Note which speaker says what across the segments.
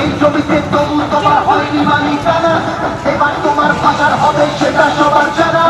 Speaker 1: এই জমিতে তবু তোমার হয়নি মালিকানা, এবার তোমার ভাষার হবে সেটা সবার জানা।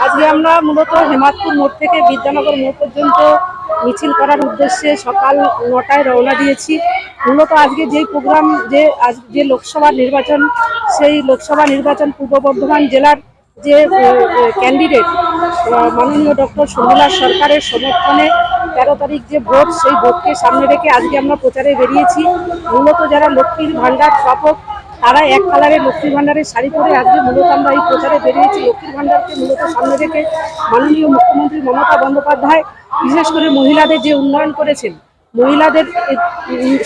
Speaker 2: আজকে আমরা মূলত হেমাদপুর মোড় থেকে বিদ্যানগর মোড় পর্যন্ত মিছিল করার উদ্দেশ্যে সকাল 9টায় রওনা দিয়েছি। মূলত আজকে যে প্রোগ্রাম, যে লোকসভা নির্বাচন, সেই লোকসভা নির্বাচন পূর্ব বর্ধমান জেলার যে ক্যান্ডিডেট মাননীয় ডক্টর শর্মিলা সরকারের সমর্থনে 13 তারিখ যে ভোট, সেই ভোটকে সামনে রেখে আজকে আমরা প্রচারে বেরিয়েছি। মূলত যারা লক্ষ্মীর ভাণ্ডার প্রাপক তারা এক কালারের লক্ষ্মীর ভাণ্ডারের শাড়ি পরে আজকে মূলত আমরা এই প্রচারে বেরিয়েছি। লক্ষ্মীর ভাণ্ডারকে মূলত সামনে রেখে মাননীয় মুখ্যমন্ত্রী মমতা বন্দ্যোপাধ্যায় বিশেষ করে মহিলাদের যে উন্নয়ন করেছেন, মহিলাদের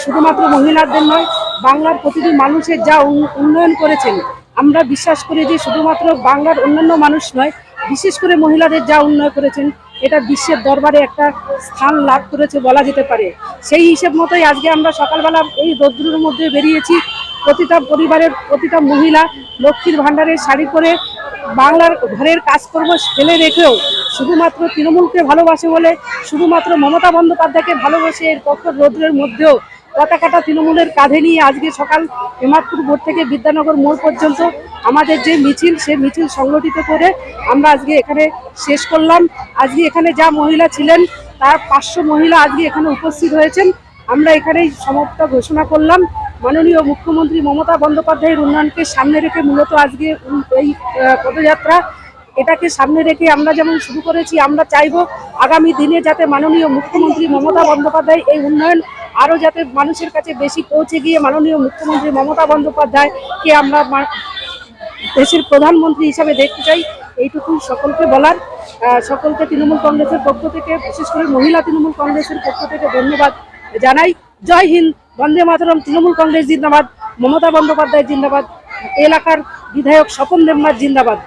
Speaker 2: শুধুমাত্র মহিলাদের নয়, বাংলার প্রতিটি মানুষের যা উন্নয়ন করেছেন, আমরা বিশ্বাস করি যে শুধুমাত্র বাংলার অন্যান্য মানুষ নয়, বিশেষ করে মহিলাদের যা উন্নয়ন করেছেন এটা বিশ্বের দরবারে একটা স্থান লাভ করেছে বলা যেতে পারে। সেই হিসেব মতোই আজকে আমরা সকালবেলা এই রোদ্দুরের মধ্যে বেরিয়েছি। প্রতিটা পরিবারের প্রতিটা মহিলা লক্ষ্মীর ভাণ্ডারের শাড়ি পরে বাংলার ঘরের কাজকর্ম ফেলে রেখেও শুধুমাত্র তৃণমূলকে ভালোবাসে বলে, শুধুমাত্র মমতা বন্দ্যোপাধ্যায়কে ভালোবাসে এর কঠোর রোদ্রের মধ্যেও পতাকাটা তৃণমূলের কাঁধে নিয়ে আজকে সকাল হেমাদপুর মোড় থেকে বিদ্যানগর মোড় পর্যন্ত আমাদের যে মিছিল, সে মিছিল সংগঠিত করে আমরা আজকে এখানে শেষ করলাম। আজকে এখানে যা মহিলা ছিলেন তার 500 মহিলা আজকে এখানে উপস্থিত হয়েছেন। আমরা এখানেই সমাপ্ত ঘোষণা করলাম। মাননীয় মুখ্যমন্ত্রী মমতা বন্দ্যোপাধ্যায়ের উন্নয়নকে সামনে রেখে মূলত আজকে এই পদযাত্রা, এটাকে সামনে রেখে আমরা যেমন শুরু করেছি, আমরা চাইব আগামী দিনে যাতে মাননীয় মুখ্যমন্ত্রী মমতা বন্দ্যোপাধ্যায় এই উন্নয়ন আরও যাতে মানুষের কাছে বেশি পৌঁছে গিয়ে মাননীয় মুখ্যমন্ত্রী মমতা বন্দ্যোপাধ্যায়কে আমরা দেশের প্রধানমন্ত্রী হিসাবে দেখতে চাই। এইটুকুই সকলকে বলার। সকলকে তৃণমূল কংগ্রেসের পক্ষ থেকে, বিশেষ করে মহিলা তৃণমূল কংগ্রেসের পক্ষ থেকে ধন্যবাদ জানাই। জয় হিন্দ, বন্দে মাতরম, তৃণমূল কংগ্রেস জিন্দাবাদ, মমতা বন্দ্যোপাধ্যায় জিন্দাবাদ, এলাকার বিধায়ক স্বপন দেবনাথ জিন্দাবাদ।